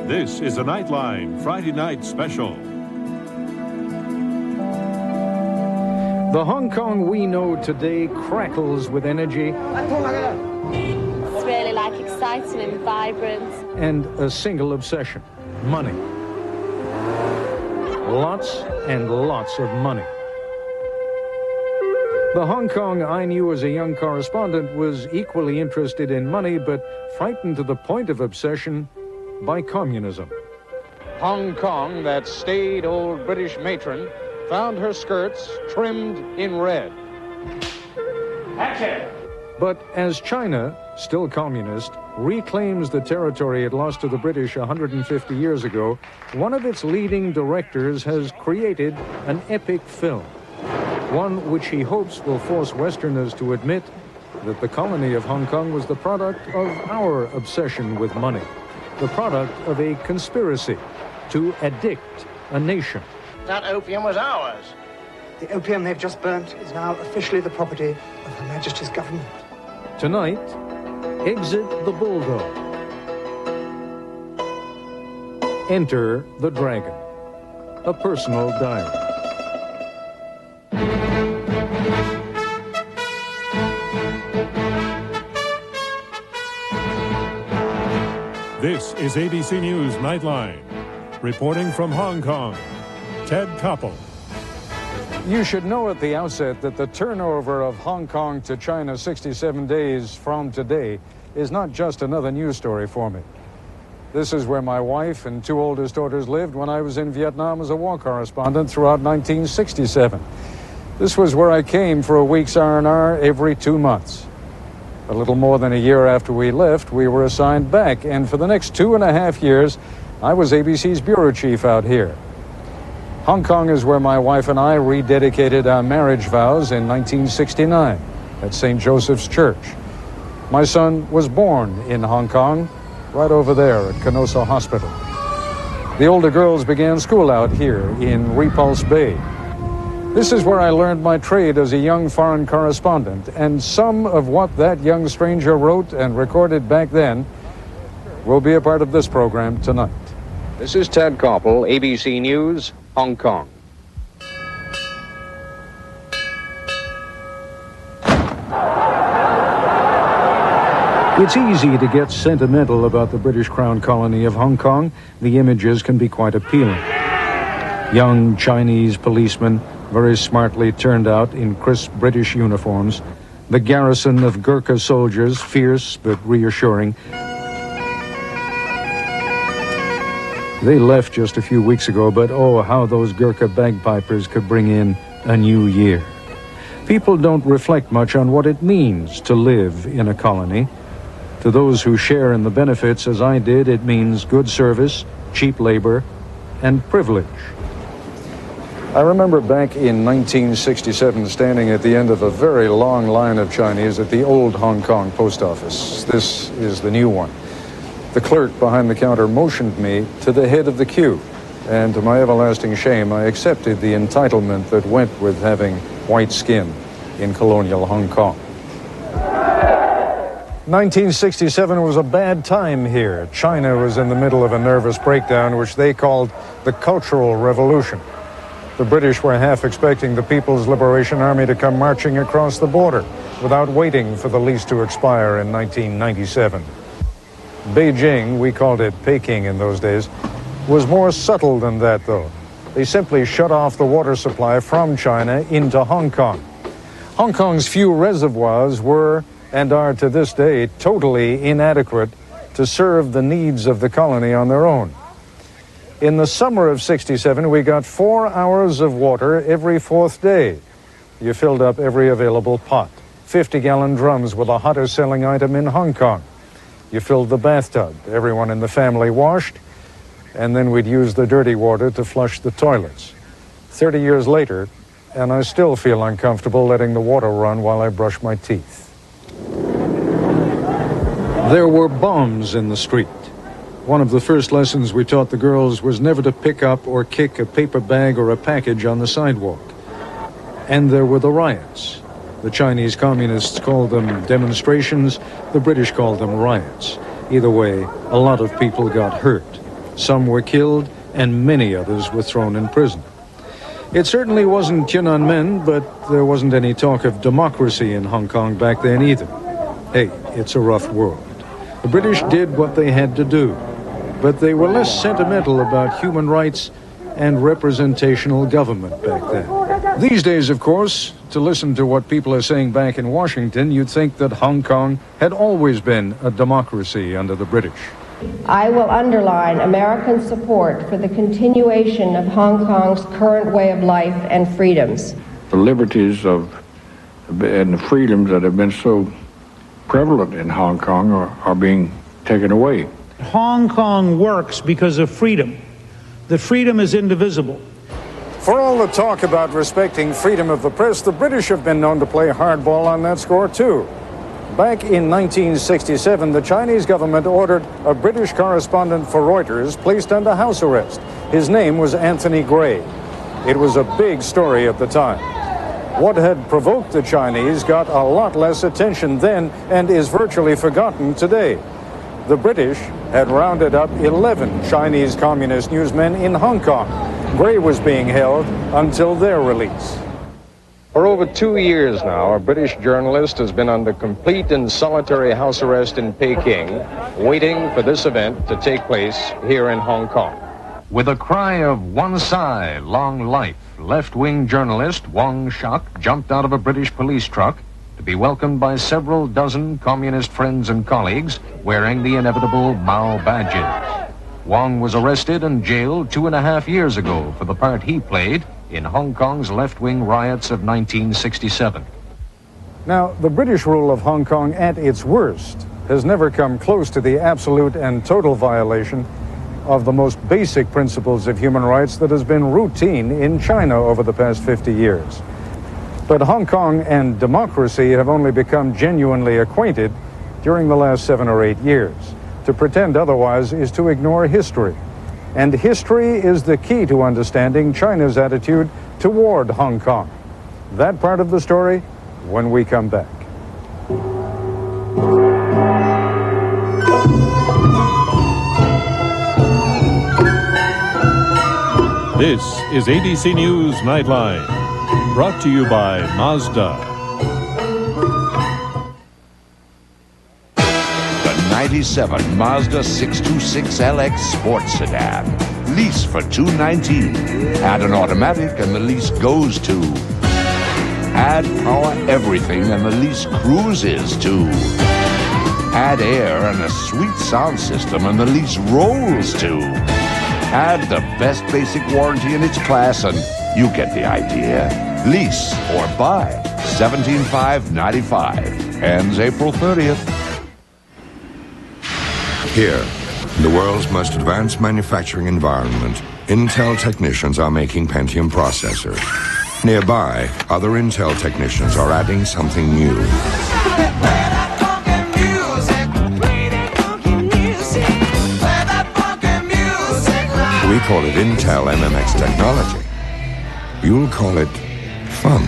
This is a Nightline Friday night special. The Hong Kong we know today crackles with energy It's really exciting and vibrant. and a single obsession: money. Lots and lots of money. The Hong Kong I knew as a young correspondent was equally interested in money, but frightened to the point of obsession by communism. Hong Kong, that staid old British matron, found her skirts trimmed in red. Action! But as China, still communist, reclaims the territory it lost to the British 150 years ago, one of its leading directors has created an epic film, one which he hopes will force Westerners to admit that the colony of Hong Kong was the product of our obsession with money, the product of a conspiracy to addict a nation. That opium was ours. The opium they've just burnt is now officially the property of Her Majesty's government. Tonight, exit the bulldog. Enter the dragon. A personal diary. This is ABC News Nightline. Reporting from Hong Kong, Ted Koppel. You should know at the outset that the turnover of Hong Kong to China 67 days from today is not just another news story for me. This is where my wife and two oldest daughters lived when I was in Vietnam as a war correspondent throughout 1967. This was where I came for a week's R&R every 2 months. A little more than a year after we left, we were assigned back, and for the next 2.5 years, I was ABC's bureau chief out here. Hong Kong is where my wife and I rededicated our marriage vows in 1969 at St. Joseph's Church. My son was born in Hong Kong, right over there at Canossa Hospital. The older girls began school out here in Repulse Bay. This is where I learned my trade as a young foreign correspondent, and some of what that young stranger wrote and recorded back then will be a part of this program tonight. This is Ted Koppel, ABC News, Hong Kong. It's easy to get sentimental about the British Crown colony of Hong Kong. The images can be quite appealing. Young Chinese policemen, very smartly turned out in crisp British uniforms. The garrison of Gurkha soldiers, fierce but reassuring. They left just a few weeks ago, but oh, how those Gurkha bagpipers could bring in a new year. People don't reflect much on what it means to live in a colony. To those who share in the benefits, as I did, it means good service, cheap labor, and privilege. I remember back in 1967 standing at the end of a very long line of Chinese at the old Hong Kong post office. This is the new one. The clerk behind the counter motioned me to the head of the queue, and to my everlasting shame, I accepted the entitlement that went with having white skin in colonial Hong Kong. 1967 was a bad time here. China was in the middle of a nervous breakdown, which they called the Cultural Revolution. The British were half expecting the People's Liberation Army to come marching across the border without waiting for the lease to expire in 1997. Beijing, we called it Peking in those days, was more subtle than that, though. They simply shut off the water supply from China into Hong Kong. Hong Kong's few reservoirs were, and are to this day, totally inadequate to serve the needs of the colony on their own. In the summer of '67, we got 4 hours of water every 4th day. You filled up every available pot. 50-gallon drums were the hottest selling item in Hong Kong. You filled the bathtub. Everyone in the family washed, and then we'd use the dirty water to flush the toilets. 30 years later, and I still feel uncomfortable letting the water run while I brush my teeth. There were bombs in the street. One of the first lessons we taught the girls was never to pick up or kick a paper bag or a package on the sidewalk. And there were the riots. The Chinese communists called them demonstrations. The British called them riots. Either way, a lot of people got hurt. Some were killed, and many others were thrown in prison. It certainly wasn't Tiananmen, but there wasn't any talk of democracy in Hong Kong back then either. Hey, it's a rough world. The British did what they had to do, but they were less sentimental about human rights and representational government back then. These days, of course, to listen to what people are saying back in Washington, you'd think that Hong Kong had always been a democracy under the British. I will underline American support for the continuation of Hong Kong's current way of life and freedoms. The liberties and the freedoms that have been so prevalent in Hong Kong are being taken away. Hong Kong works because of freedom. The freedom is indivisible. For all the talk about respecting freedom of the press, the British have been known to play hardball on that score too. Back in 1967, the Chinese government ordered a British correspondent for Reuters placed under house arrest. His name was Anthony Gray. It was a big story at the time. What had provoked the Chinese got a lot less attention then and is virtually forgotten today. The British had rounded up 11 Chinese communist newsmen in Hong Kong. Gray was being held until their release. For over 2 years now, a British journalist has been under complete and solitary house arrest in Peking, waiting for this event to take place here in Hong Kong. With a cry of "One Sai, long life," left-wing journalist Wang Shuk jumped out of a British police truck to be welcomed by several dozen communist friends and colleagues wearing the inevitable Mao badges. Wang was arrested and jailed 2.5 years ago for the part he played in Hong Kong's left-wing riots of 1967. Now, the British rule of Hong Kong at its worst has never come close to the absolute and total violation of the most basic principles of human rights that has been routine in China over the past 50 years. But Hong Kong and democracy have only become genuinely acquainted during the last 7 or 8 years. To pretend otherwise is to ignore history. And history is the key to understanding China's attitude toward Hong Kong. That part of the story when we come back. This is ABC News Nightline, brought to you by Mazda. 97 Mazda 626LX Sports Sedan. Lease for $219. Add an automatic and the lease goes to. Add power everything and the lease cruises to. Add air and a sweet sound system and the lease rolls to. Add the best basic warranty in its class and you get the idea. Lease or buy. $17,595. Ends April 30th. Here, in the world's most advanced manufacturing environment, Intel technicians are making Pentium processors. Nearby, other Intel technicians are adding something new. We call it Intel MMX technology. You'll call it fun.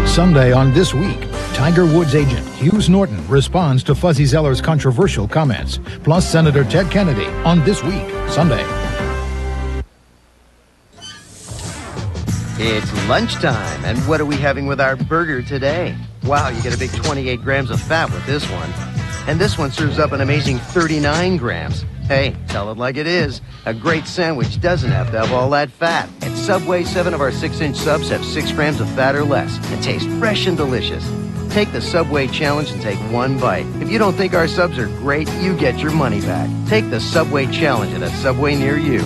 Sunday on This Week, Tiger Woods agent Hughes Norton responds to Fuzzy Zeller's controversial comments, plus Senator Ted Kennedy on This Week, Sunday. It's lunchtime, and what are we having with our burger today? Wow, you get a big 28 grams of fat with this one. And this one serves up an amazing 39 grams. Hey, tell it like it is. A great sandwich doesn't have to have all that fat. At Subway, 7 of our 6-inch subs have 6 grams of fat or less and taste fresh and delicious. Take the Subway challenge and take one bite. If you don't think our subs are great, you get your money back. Take the Subway challenge at a Subway near you.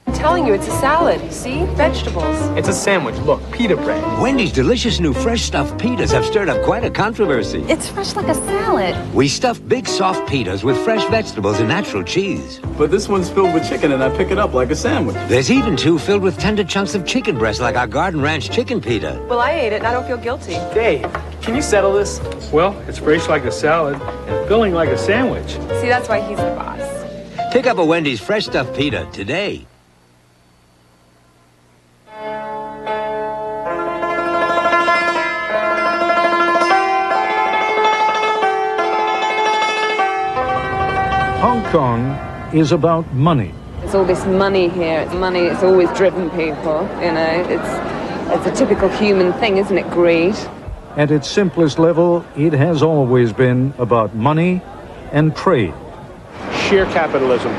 I'm telling you, it's a salad. See? Vegetables. It's a sandwich. Look, pita bread. Wendy's delicious new fresh stuffed pitas have stirred up quite a controversy. It's fresh like a salad. We stuff big soft pitas with fresh vegetables and natural cheese. But this one's filled with chicken and I pick it up like a sandwich. There's even 2 filled with tender chunks of chicken breast like our Garden Ranch chicken pita. Well, I ate it and I don't feel guilty. Dave, can you settle this? Well, it's fresh like a salad and filling like a sandwich. See, that's why he's the boss. Pick up a Wendy's fresh stuffed pita today. Kong is about money. There's all this money here. It's money. It's always driven people. You know, it's a typical human thing, isn't it? Greed. At its simplest level, it has always been about money and trade. Sheer capitalism.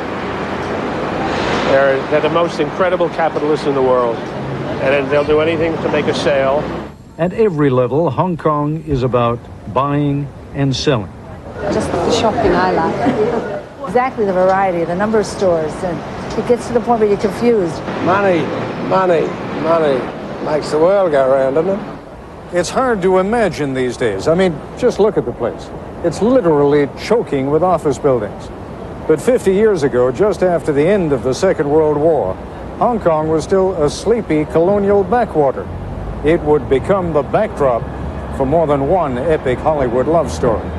They're the most incredible capitalists in the world. And they'll do anything to make a sale. At every level, Hong Kong is about buying and selling. Just the shopping I like. Exactly the variety, the number of stores, and it gets to the point where you're confused. Money, money, money makes the world go round, doesn't it? It's hard to imagine these days. I mean, just look at the place. It's literally choking with office buildings. But 50 years ago, just after the end of the Second World War, Hong Kong was still a sleepy colonial backwater. It would become the backdrop for more than one epic Hollywood love story.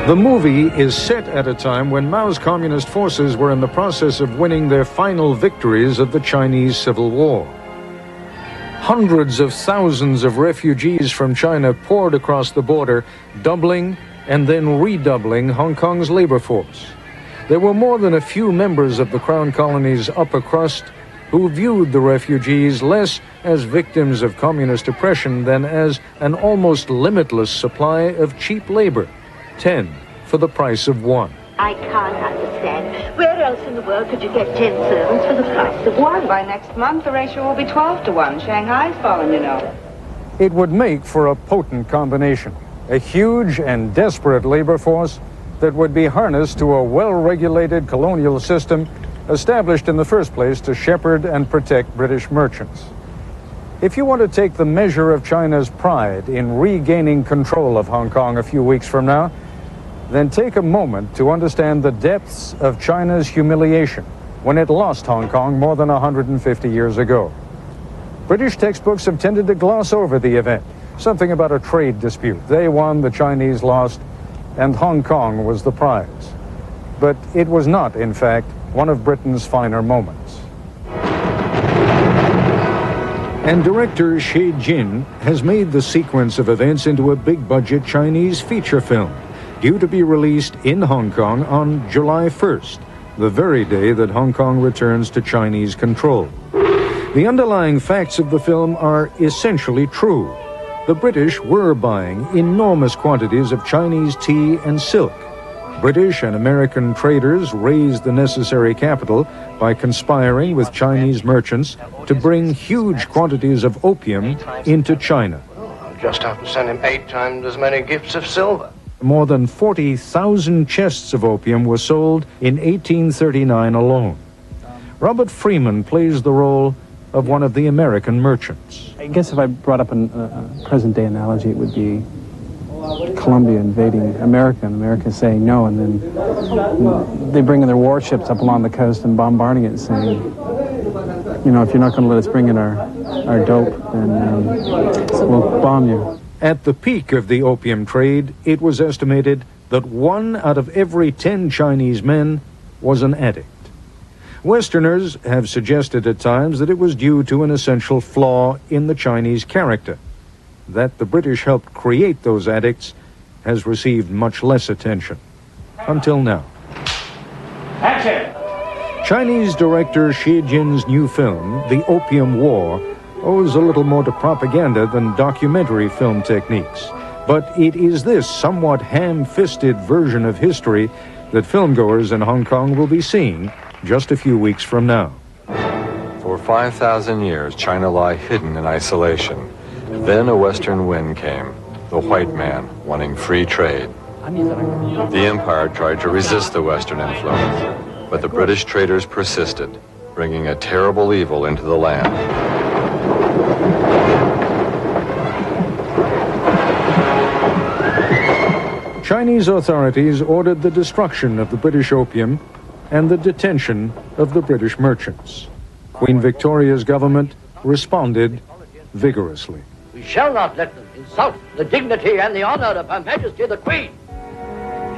The movie is set at a time when Mao's communist forces were in the process of winning their final victories of the Chinese Civil War. Hundreds of thousands of refugees from China poured across the border, doubling and then redoubling Hong Kong's labor force. There were more than a few members of the Crown Colony's upper crust who viewed the refugees less as victims of communist oppression than as an almost limitless supply of cheap labor, 10 for the price of 1. I can't understand. Where else in the world could you get 10 servants for the price of 1? By next month, the ratio will be 12 to 1. Shanghai's fallen, you know. It would make for a potent combination, a huge and desperate labor force that would be harnessed to a well-regulated colonial system established in the first place to shepherd and protect British merchants. If you want to take the measure of China's pride in regaining control of Hong Kong a few weeks from now, then take a moment to understand the depths of China's humiliation when it lost Hong Kong more than 150 years ago. British textbooks have tended to gloss over the event, something about a trade dispute. They won, the Chinese lost, and Hong Kong was the prize. But it was not, in fact, one of Britain's finer moments. And director Xie Jin has made the sequence of events into a big-budget Chinese feature film, due to be released in Hong Kong on July 1st, the very day that Hong Kong returns to Chinese control. The underlying facts of the film are essentially true. The British were buying enormous quantities of Chinese tea and silk. British and American traders raised the necessary capital by conspiring with Chinese merchants to bring huge quantities of opium into China. I'll just have to send him 8 times as many gifts of silver. More than 40,000 chests of opium were sold in 1839 alone. Robert Freeman plays the role of one of the American merchants. I guess if I brought up a present-day analogy, it would be Colombia invading America, and America saying no, and then they bring in their warships up along the coast and bombarding it, saying, you know, if you're not going to let us bring in our dope, then we'll bomb you. At the peak of the opium trade, it was estimated that 1 out of every 10 Chinese men was an addict. Westerners have suggested at times that it was due to an essential flaw in the Chinese character. That the British helped create those addicts has received much less attention. Until now. Action! Chinese director Xie Jin's new film, The Opium War, owes a little more to propaganda than documentary film techniques. But it is this somewhat ham-fisted version of history that filmgoers in Hong Kong will be seeing just a few weeks from now. For 5,000 years, China lay hidden in isolation. Then a western wind came, the white man wanting free trade. The empire tried to resist the western influence, but the British traders persisted, bringing a terrible evil into the land. Chinese authorities ordered the destruction of the British opium and the detention of the British merchants. Queen Victoria's government responded vigorously. We shall not let them insult the dignity and the honor of Her Majesty the Queen.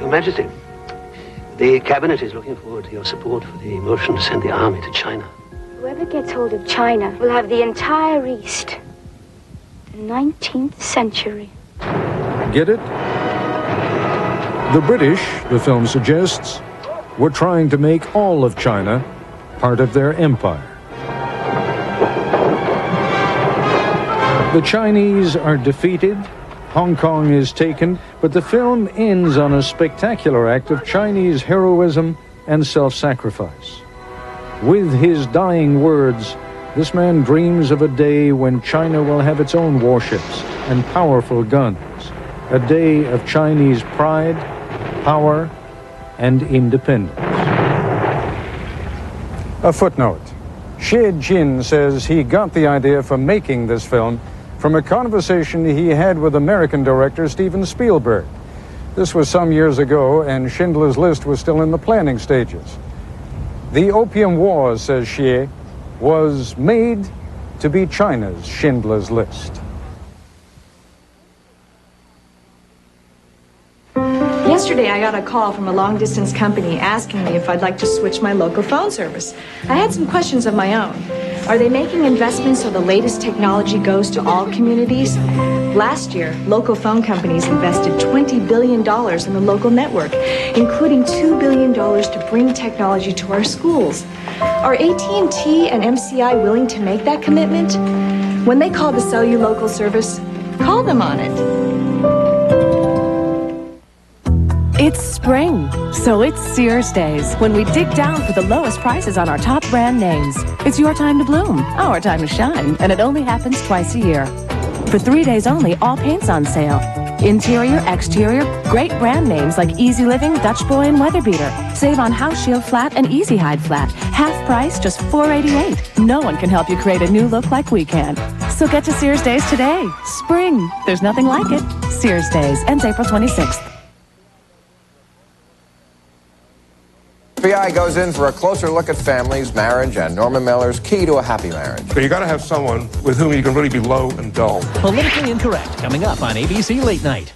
Your Majesty, the Cabinet is looking forward to your support for the motion to send the army to China. Whoever gets hold of China will have the entire East. The 19th century. Get it? The British, the film suggests, were trying to make all of China part of their empire. The Chinese are defeated, Hong Kong is taken, but the film ends on a spectacular act of Chinese heroism and self-sacrifice. With his dying words, this man dreams of a day when China will have its own warships and powerful guns, a day of Chinese pride, power, and independence. A footnote. Xie Jin says he got the idea for making this film from a conversation he had with American director Steven Spielberg. This was some years ago, and Schindler's List was still in the planning stages. The Opium Wars, says Xie, was made to be China's Schindler's List. Yesterday, I got a call from a long-distance company asking me if I'd like to switch my local phone service. I had some questions of my own. Are they making investments so the latest technology goes to all communities? Last year, local phone companies invested $20 billion in the local network, including $2 billion to bring technology to our schools. Are AT&T and MCI willing to make that commitment? When they call to sell you local service, call them on it. It's spring, so it's Sears Days, when we dig down for the lowest prices on our top brand names. It's your time to bloom, our time to shine, and it only happens twice a year. For 3 days only, all paint's on sale. Interior, exterior, great brand names like Easy Living, Dutch Boy, and Weather Beater. Save on House Shield Flat and Easy Hide Flat. Half price, just $4.88. No one can help you create a new look like we can. So get to Sears Days today. Spring, there's nothing like it. Sears Days, ends April 26th. FBI goes in for a closer look at families, marriage, and Norman Miller's key to a happy marriage. So you got to have someone with whom you can really be low and dull. Politically Incorrect, coming up on ABC Late Night.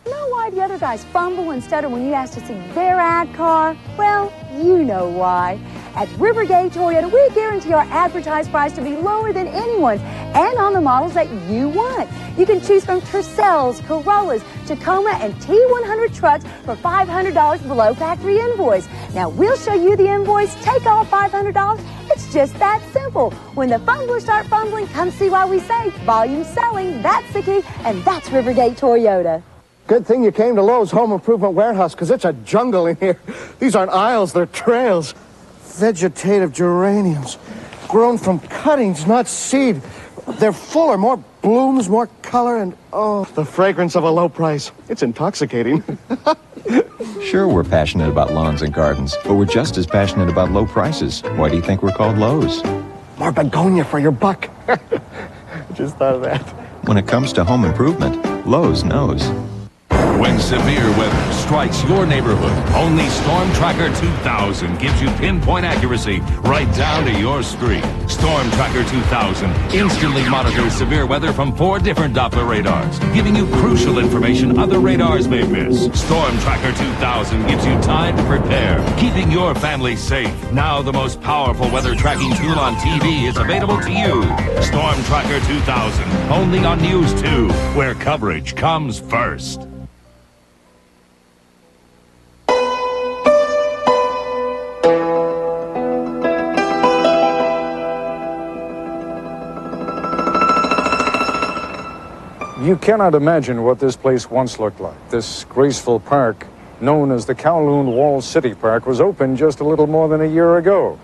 You know why the other guys fumble and stutter when you ask to see their ad car? Well, you know why. At Rivergate Toyota, we guarantee our advertised price to be lower than anyone's and on the models that you want. You can choose from Tercels, Corollas, Tacoma, and T100 trucks for $500 below factory invoice. Now, we'll show you the invoice, take all $500. It's just that simple. When the fumblers start fumbling, come see why we say volume selling. That's the key, and that's Rivergate Toyota. Good thing you came to Lowe's Home Improvement Warehouse, because it's a jungle in here. These aren't aisles, they're trails. Vegetative geraniums, grown from cuttings, not seed. They're fuller, more blooms, more color, and oh, the fragrance of a low price. It's intoxicating. Sure, we're passionate about lawns and gardens, but we're just as passionate about low prices. Why do you think we're called Lowe's? More begonia for your buck. Just thought of that. When it comes to home improvement, Lowe's knows. When severe weather strikes your neighborhood, only Storm Tracker 2000 gives you pinpoint accuracy right down to your street. Storm Tracker 2000 instantly monitors severe weather from 4 different Doppler radars, giving you crucial information other radars may miss. Storm Tracker 2000 gives you time to prepare, keeping your family safe. Now the most powerful weather tracking tool on TV is available to you. Storm Tracker 2000, only on News 2, where coverage comes first. You cannot imagine what this place once looked like. This graceful park, known as the Kowloon Wall City Park, was opened just a little more than a year ago.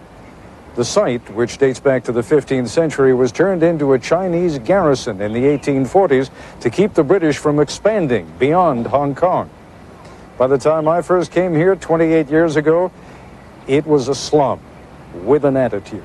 The site, which dates back to the 15th century, was turned into a Chinese garrison in the 1840s to keep the British from expanding beyond Hong Kong. By the time I first came here 28 years ago, it was a slum with an attitude.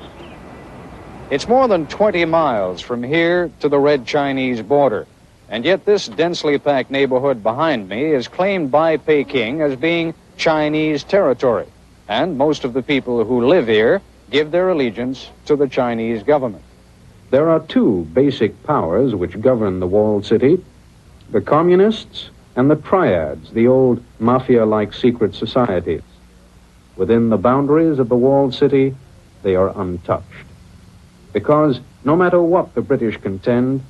It's more than 20 miles from here to the Red Chinese border. And yet this densely packed neighborhood behind me is claimed by Peking as being Chinese territory. And most of the people who live here give their allegiance to the Chinese government. There are 2 basic powers which govern the walled city: the communists and the triads, the old mafia-like secret societies. Within the boundaries of the walled city, they are untouched. Because no matter what the British contend,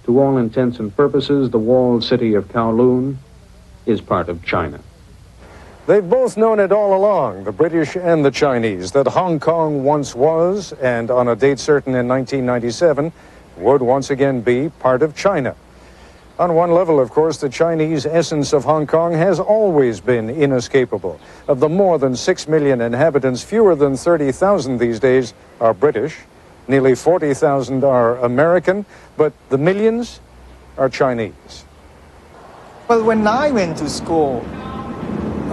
to all intents and purposes, the walled city of Kowloon is part of China. They've both known it all along, the British and the Chinese, that Hong Kong once was, and on a date certain in 1997, would once again be part of China. On one level, of course, the Chinese essence of Hong Kong has always been inescapable. Of the more than 6 million inhabitants, fewer than 30,000 these days are British, nearly 40,000 are American, but the millions are Chinese. Well, when I went to school,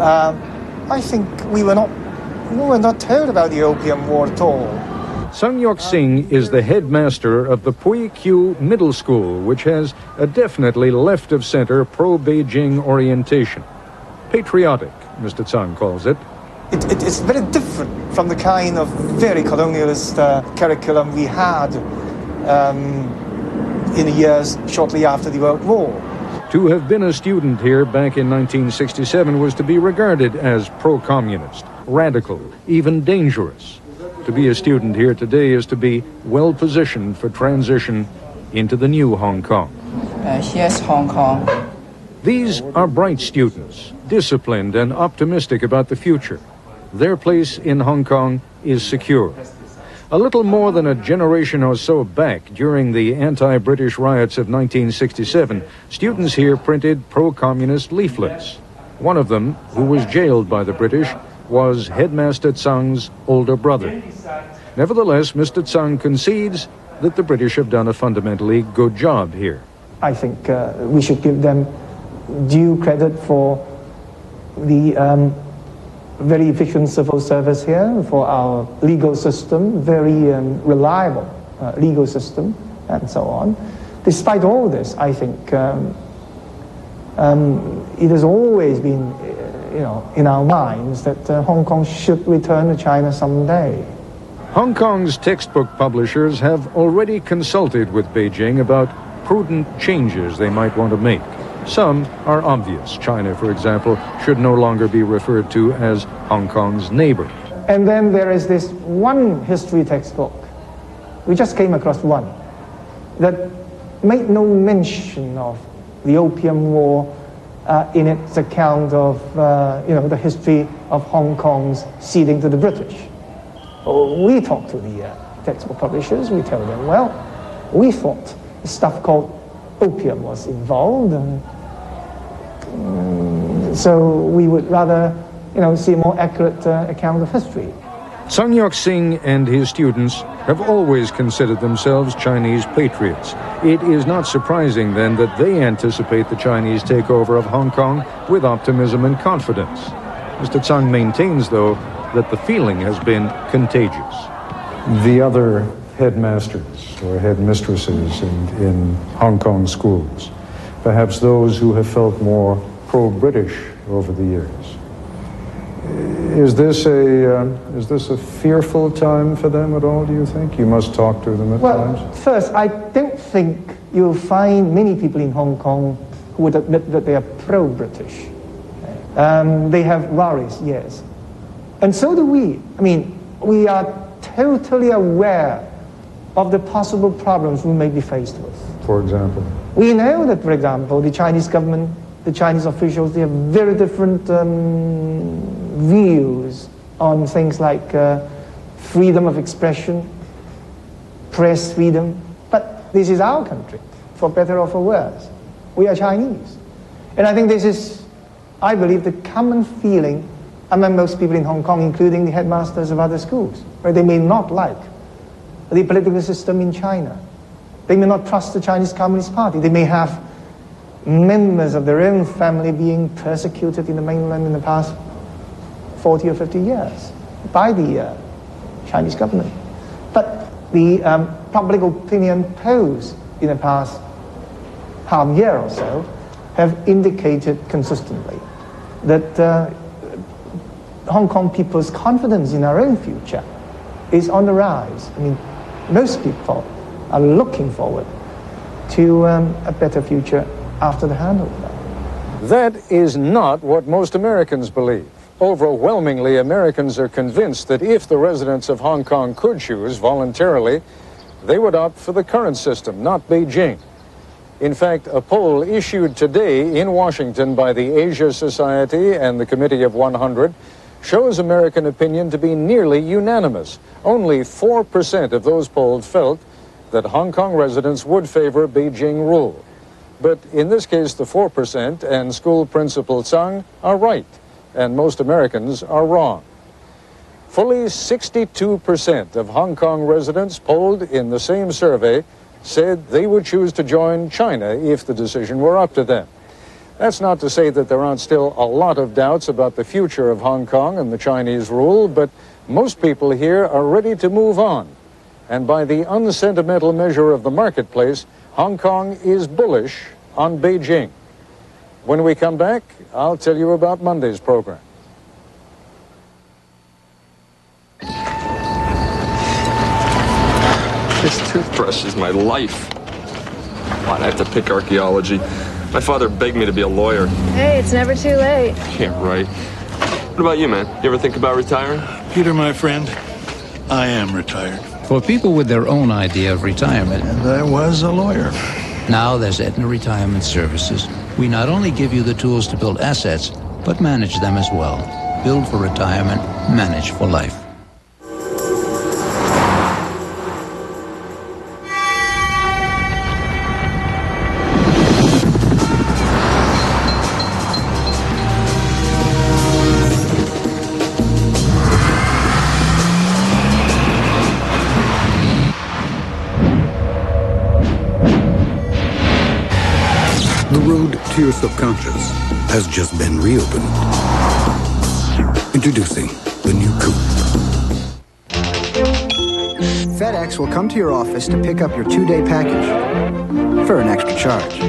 I think we were not told about the Opium War at all. Sung Yok-sing is the headmaster of the Pui Kyu Middle School, which has a definitely left-of-center pro-Beijing orientation. Patriotic, Mr. Tsang calls it. It's very different from the kind of very colonialist curriculum we had in the years shortly after the World War. To have been a student here back in 1967 was to be regarded as pro-communist, radical, even dangerous. To be a student here today is to be well-positioned for transition into the new Hong Kong. Here's Hong Kong. These are bright students, disciplined and optimistic about the future. Their place in Hong Kong is secure. A little more than a generation or so back, during the anti-British riots of 1967, students here printed pro-communist leaflets. One of them, who was jailed by the British, was Headmaster Tsang's older brother. Nevertheless, Mr. Tsang concedes that the British have done a fundamentally good job here. I think we should give them due credit for the very efficient civil service here, for our legal system, very reliable legal system, and so on. Despite all this, I think it has always been, in our minds that Hong Kong should return to China someday. Hong Kong's textbook publishers have already consulted with Beijing about prudent changes they might want to make. Some are obvious. China, for example, should no longer be referred to as Hong Kong's neighbor. And then there is this one history textbook, we just came across one, that made no mention of the Opium War in its account of, the history of Hong Kong's ceding to the British. We talked to the textbook publishers, we tell them, well, we thought stuff called opium was involved, and so we would rather, see a more accurate account of history. Sung Yok-sing and his students have always considered themselves Chinese patriots. It is not surprising, then, that they anticipate the Chinese takeover of Hong Kong with optimism and confidence. Mr. Tsang maintains, though, that the feeling has been contagious. The other headmasters or headmistresses in Hong Kong schools, perhaps those who have felt more pro-British over the years. Is this a fearful time for them at all, do you think? You must talk to them at times. Well, first, I don't think you'll find many people in Hong Kong who would admit that they are pro-British. They have worries, yes. And so do we. I mean, we are totally aware of the possible problems we may be faced with. For example? We know that, for example, the Chinese government, the Chinese officials, they have very different views on things like freedom of expression, press freedom. But this is our country, for better or for worse. We are Chinese. And I think this is, I believe, the common feeling among most people in Hong Kong, including the headmasters of other schools, where they may not like the political system in China. They may not trust the Chinese Communist Party. They may have members of their own family being persecuted in the mainland in the past 40 or 50 years by the Chinese government. But the public opinion polls in the past half year or so have indicated consistently that Hong Kong people's confidence in our own future is on the rise. I mean, most people are looking forward to a better future after the handover. That is not what most Americans believe. Overwhelmingly, Americans are convinced that if the residents of Hong Kong could choose voluntarily, they would opt for the current system, not Beijing. In fact, a poll issued today in Washington by the Asia Society and the Committee of 100 shows American opinion to be nearly unanimous. Only 4% of those polled felt that Hong Kong residents would favor Beijing rule. But in this case, the 4% and school principal Tsang are right, and most Americans are wrong. Fully 62% of Hong Kong residents polled in the same survey said they would choose to join China if the decision were up to them. That's not to say that there aren't still a lot of doubts about the future of Hong Kong and the Chinese rule, but most people here are ready to move on. And by the unsentimental measure of the marketplace, Hong Kong is bullish on Beijing. When we come back, I'll tell you about Monday's program. This toothbrush is my life. Why'd I have to pick archaeology? My father begged me to be a lawyer. Hey, it's never too late. Can't write. What about you, man? You ever think about retiring? Peter, my friend, I am retired. For people with their own idea of retirement. And I was a lawyer. Now there's Aetna Retirement Services. We not only give you the tools to build assets, but manage them as well. Build for retirement, manage for life. To your subconscious has just been reopened. Introducing the new Coupe. FedEx will come to your office to pick up your 2-day package for an extra charge.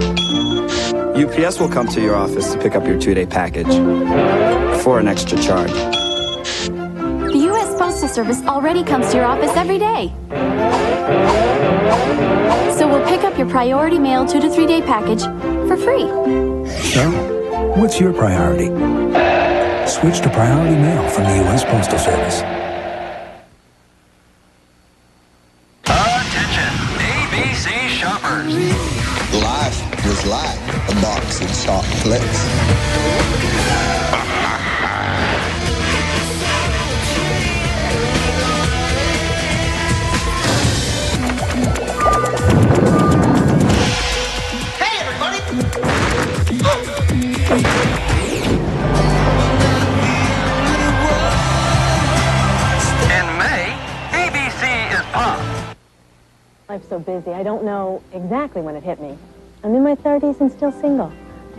UPS will come to your office to pick up your 2-day package for an extra charge. The U.S. Postal Service already comes to your office every day. So we'll pick up your priority mail 2 to 3-day package for free. So, what's your priority? Switch to Priority Mail from the U.S. Postal Service. Attention, ABC shoppers. Life was like a box of chocolates. Life's so busy, I don't know exactly when it hit me. I'm in my 30s and still single.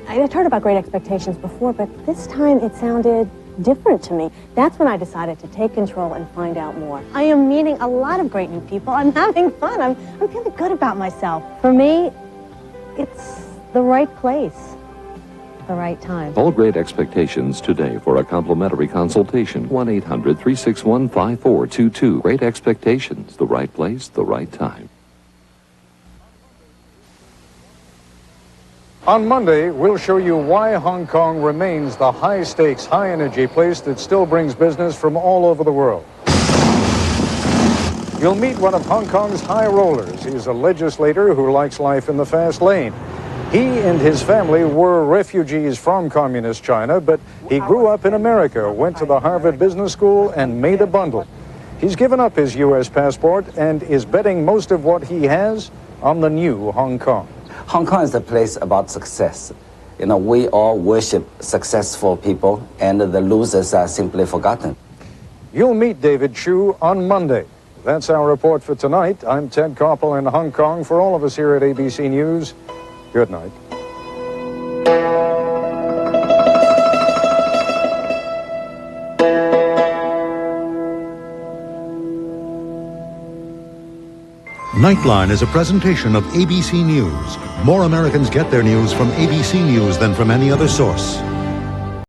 I'd heard about Great Expectations before, but this time it sounded different to me. That's when I decided to take control and find out more. I am meeting a lot of great new people. I'm having fun. I'm feeling good about myself. For me, it's the right place, the right time. Call Great Expectations today for a complimentary consultation. 1-800-361-5422. Great Expectations, the right place, the right time. On Monday, we'll show you why Hong Kong remains the high-stakes, high-energy place that still brings business from all over the world. You'll meet one of Hong Kong's high rollers. He's a legislator who likes life in the fast lane. He and his family were refugees from communist China, but he grew up in America, went to the Harvard Business School, and made a bundle. He's given up his U.S. passport and is betting most of what he has on the new Hong Kong. Hong Kong is a place about success. You know, we all worship successful people, and the losers are simply forgotten. You'll meet David Chu on Monday. That's our report for tonight. I'm Ted Koppel in Hong Kong. For all of us here at ABC News, good night. Nightline is a presentation of ABC News. More Americans get their news from ABC News than from any other source.